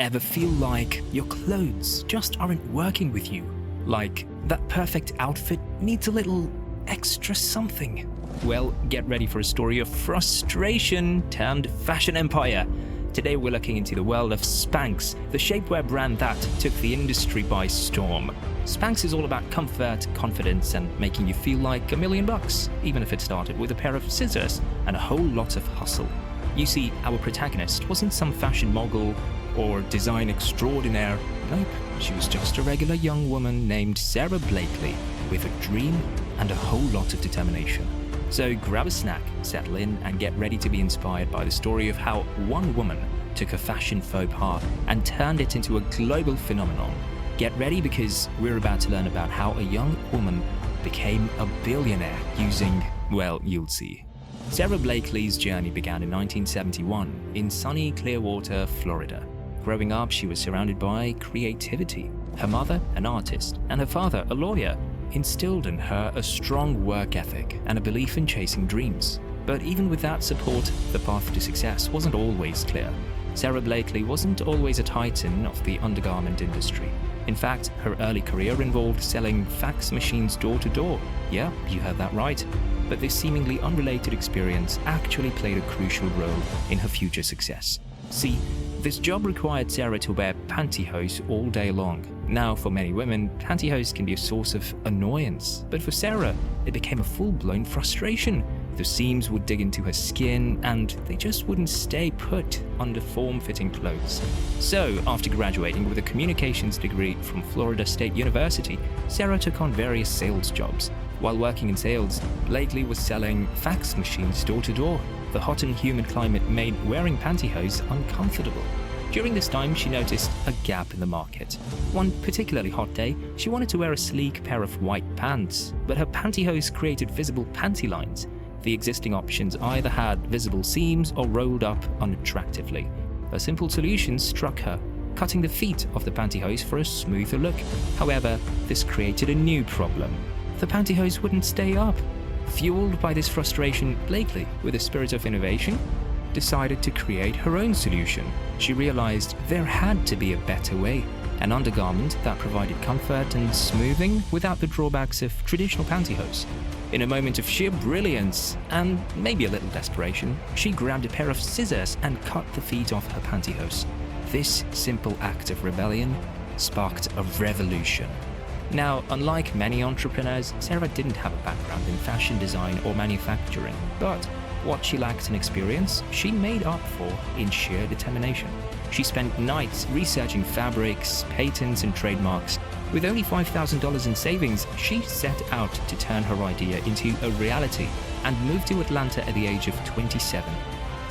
Ever feel like your clothes just aren't working with you? Like that perfect outfit needs a little extra something? Well, get ready for a story of frustration turned fashion empire. Today we're looking into the world of Spanx, the shapewear brand that took the industry by storm. Spanx is all about comfort, confidence, and making you feel like $1 million, even if it started with a pair of scissors and a whole lot of hustle. You see, our protagonist wasn't some fashion mogul or design extraordinaire. Nope, she was just a regular young woman named Sara Blakely with a dream and a whole lot of determination. So grab a snack, settle in, and get ready to be inspired by the story of how one woman took a fashion faux pas and turned it into a global phenomenon. Get ready because we're about to learn about how a young woman became a billionaire using, well, you'll see. Sara Blakely's journey began in 1971 in sunny Clearwater, Florida. Growing up, she was surrounded by creativity. Her mother, an artist, and her father, a lawyer, instilled in her a strong work ethic and a belief in chasing dreams. But even with that support, the path to success wasn't always clear. Sara Blakely wasn't always a titan of the undergarment industry. In fact, her early career involved selling fax machines door to door. Yeah, you heard that right. But this seemingly unrelated experience actually played a crucial role in her future success. See, this job required Sara to wear pantyhose all day long. Now, for many women, pantyhose can be a source of annoyance, but for Sara, it became a full-blown frustration. The seams would dig into her skin, and they just wouldn't stay put under form-fitting clothes. So, after graduating with a communications degree from Florida State University, Sara took on various sales jobs. While working in sales, Blakely was selling fax machines door to door. The hot and humid climate made wearing pantyhose uncomfortable. During this time, she noticed a gap in the market. One particularly hot day, she wanted to wear a sleek pair of white pants, but her pantyhose created visible panty lines. The existing options either had visible seams or rolled up unattractively. A simple solution struck her, cutting the feet of the pantyhose for a smoother look. However, this created a new problem. The pantyhose wouldn't stay up. Fueled by this frustration, Blakely, with a spirit of innovation, decided to create her own solution. She realized there had to be a better way, an undergarment that provided comfort and smoothing without the drawbacks of traditional pantyhose. In a moment of sheer brilliance, and maybe a little desperation, she grabbed a pair of scissors and cut the feet off her pantyhose. This simple act of rebellion sparked a revolution. Now, unlike many entrepreneurs, Sara didn't have a background in fashion design or manufacturing, but what she lacked in experience, she made up for in sheer determination. She spent nights researching fabrics, patents, and trademarks. With only $5,000 in savings, she set out to turn her idea into a reality and moved to Atlanta at the age of 27.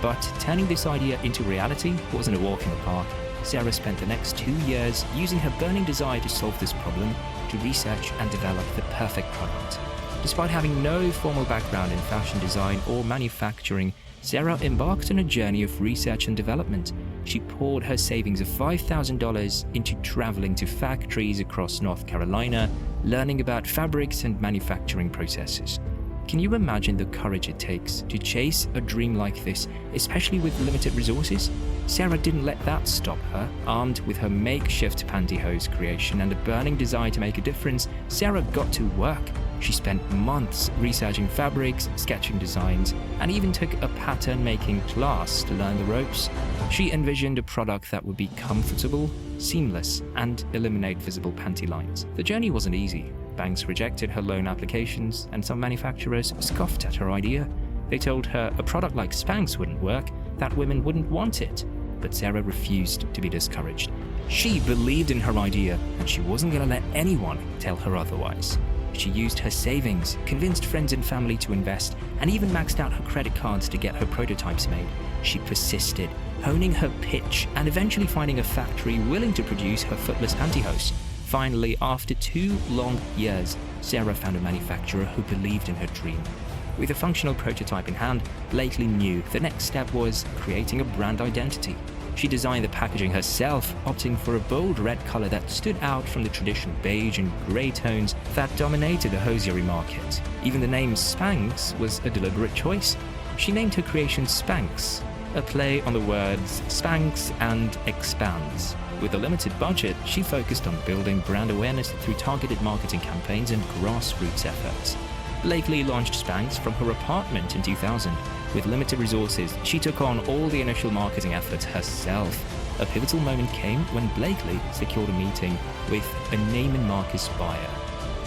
But turning this idea into reality wasn't a walk in the park. Sara spent the next 2 years using her burning desire to solve this problem to research and develop the perfect product. Despite having no formal background in fashion design or manufacturing, Sara embarked on a journey of research and development. She poured her savings of $5,000 into traveling to factories across North Carolina, learning about fabrics and manufacturing processes. Can you imagine the courage it takes to chase a dream like this, especially with limited resources? Sara didn't let that stop her. Armed with her makeshift pantyhose creation and a burning desire to make a difference, Sara got to work. She spent months researching fabrics, sketching designs, and even took a pattern-making class to learn the ropes. She envisioned a product that would be comfortable, seamless, and eliminate visible panty lines. The journey wasn't easy. Banks rejected her loan applications, and some manufacturers scoffed at her idea. They told her a product like Spanx wouldn't work, that women wouldn't want it. But Sara refused to be discouraged. She believed in her idea, and she wasn't going to let anyone tell her otherwise. She used her savings, convinced friends and family to invest, and even maxed out her credit cards to get her prototypes made. She persisted, honing her pitch, and eventually finding a factory willing to produce her footless pantyhose. Finally, after 2 long years, Sara found a manufacturer who believed in her dream. With a functional prototype in hand, Blakely knew the next step was creating a brand identity. She designed the packaging herself, opting for a bold red color that stood out from the traditional beige and gray tones that dominated the hosiery market. Even the name Spanx was a deliberate choice. She named her creation Spanx, a play on the words Spanx and expands. With a limited budget, she focused on building brand awareness through targeted marketing campaigns and grassroots efforts. Blakely launched Spanx from her apartment in 2000. With limited resources, she took on all the initial marketing efforts herself. A pivotal moment came when Blakely secured a meeting with a Neiman Marcus buyer.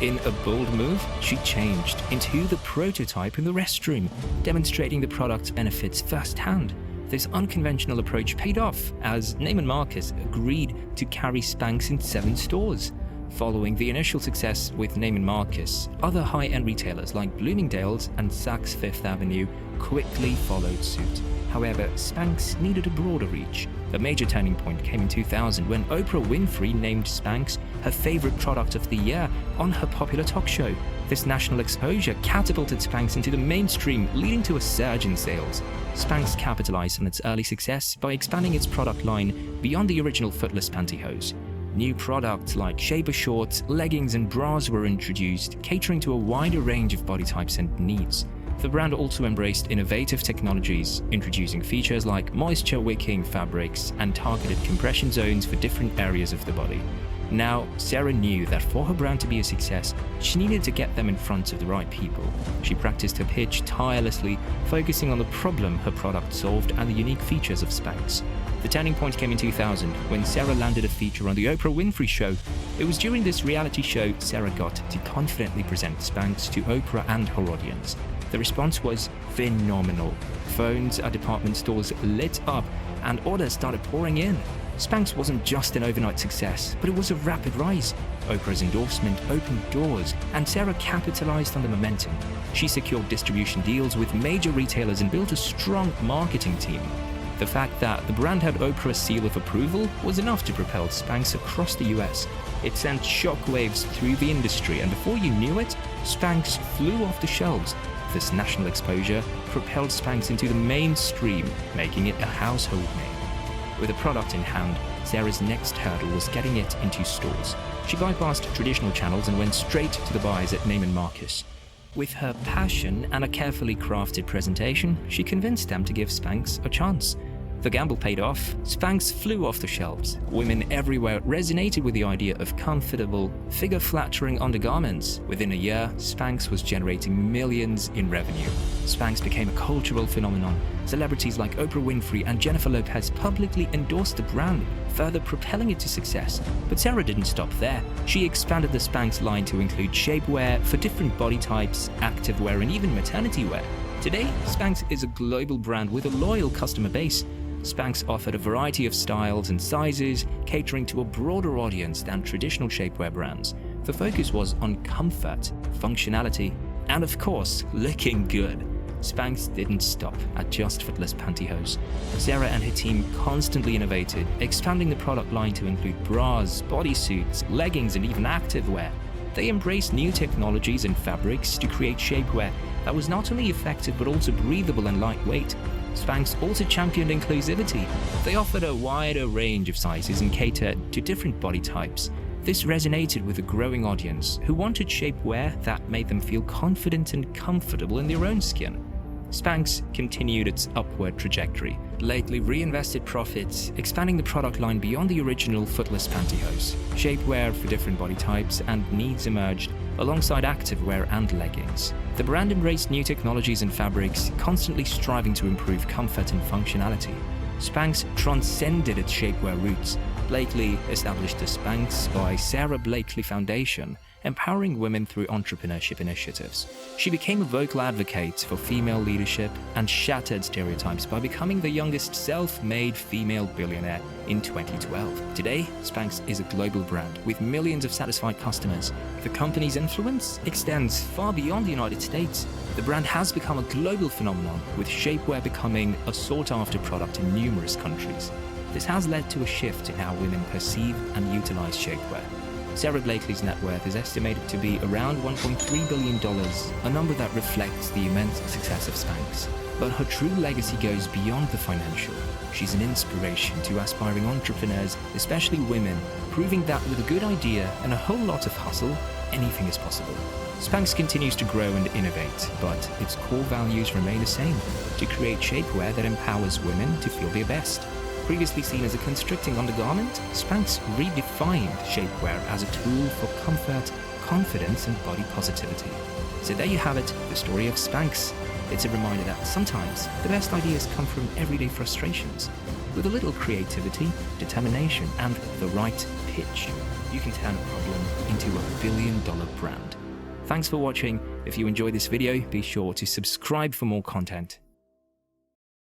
In a bold move, she changed into the prototype in the restroom, demonstrating the product's benefits firsthand. This unconventional approach paid off as Neiman Marcus agreed to carry Spanx in 7 stores. Following the initial success with Neiman Marcus, other high-end retailers like Bloomingdale's and Saks Fifth Avenue quickly followed suit. However, Spanx needed a broader reach. A major turning point came in 2000 when Oprah Winfrey named Spanx her favorite product of the year on her popular talk show. This national exposure catapulted Spanx into the mainstream, leading to a surge in sales. Spanx capitalized on its early success by expanding its product line beyond the original footless pantyhose. New products like shaper shorts, leggings, and bras were introduced, catering to a wider range of body types and needs. The brand also embraced innovative technologies, introducing features like moisture-wicking fabrics and targeted compression zones for different areas of the body. Now, Sara knew that for her brand to be a success, she needed to get them in front of the right people. She practiced her pitch tirelessly, focusing on the problem her product solved and the unique features of Spanx. The turning point came in 2000 when Sara landed a feature on the Oprah Winfrey Show. It was during this reality show Sara got to confidently present Spanx to Oprah and her audience. The response was phenomenal. Phones at department stores lit up and orders started pouring in. Spanx wasn't just an overnight success, but it was a rapid rise. Oprah's endorsement opened doors, and Sara capitalized on the momentum. She secured distribution deals with major retailers and built a strong marketing team. The fact that the brand had Oprah's seal of approval was enough to propel Spanx across the US. It sent shockwaves through the industry, and before you knew it, Spanx flew off the shelves. This national exposure propelled Spanx into the mainstream, making it a household name. With a product in hand, Sara's next hurdle was getting it into stores. She bypassed traditional channels and went straight to the buyers at Neiman Marcus. With her passion and a carefully crafted presentation, she convinced them to give Spanx a chance. The gamble paid off. Spanx flew off the shelves. Women everywhere resonated with the idea of comfortable, figure-flattering undergarments. Within a year, Spanx was generating millions in revenue. Spanx became a cultural phenomenon. Celebrities like Oprah Winfrey and Jennifer Lopez publicly endorsed the brand, further propelling it to success. But Sara didn't stop there. She expanded the Spanx line to include shapewear for different body types, activewear, and even maternity wear. Today, Spanx is a global brand with a loyal customer base. Spanx offered a variety of styles and sizes, catering to a broader audience than traditional shapewear brands. The focus was on comfort, functionality, and of course, looking good. Spanx didn't stop at just footless pantyhose. Sara and her team constantly innovated, expanding the product line to include bras, bodysuits, leggings, and even activewear. They embraced new technologies and fabrics to create shapewear that was not only effective but also breathable and lightweight. Spanx also championed inclusivity. They offered a wider range of sizes and catered to different body types. This resonated with a growing audience who wanted shapewear that made them feel confident and comfortable in their own skin. Spanx continued its upward trajectory, lately reinvested profits, expanding the product line beyond the original footless pantyhose. Shapewear for different body types and needs emerged, alongside activewear and leggings. The brand embraced new technologies and fabrics, constantly striving to improve comfort and functionality. Spanx transcended its shapewear roots. Blakely established the Spanx by Sara Blakely Foundation, empowering women through entrepreneurship initiatives. She became a vocal advocate for female leadership and shattered stereotypes by becoming the youngest self-made female billionaire in 2012. Today, Spanx is a global brand with millions of satisfied customers. The company's influence extends far beyond the United States. The brand has become a global phenomenon, with shapewear becoming a sought-after product in numerous countries. This has led to a shift in how women perceive and utilize shapewear. Sara Blakely's net worth is estimated to be around $1.3 billion, a number that reflects the immense success of Spanx. But her true legacy goes beyond the financial. She's an inspiration to aspiring entrepreneurs, especially women, proving that with a good idea and a whole lot of hustle, anything is possible. Spanx continues to grow and innovate, but its core values remain the same: to create shapewear that empowers women to feel their best. Previously seen as a constricting undergarment, Spanx redefined shapewear as a tool for comfort, confidence, and body positivity. So there you have it, the story of Spanx. It's a reminder that sometimes the best ideas come from everyday frustrations. With a little creativity, determination, and the right pitch, you can turn a problem into $1 billion brand. Thanks for watching. If you enjoyed this video, be sure to subscribe for more content.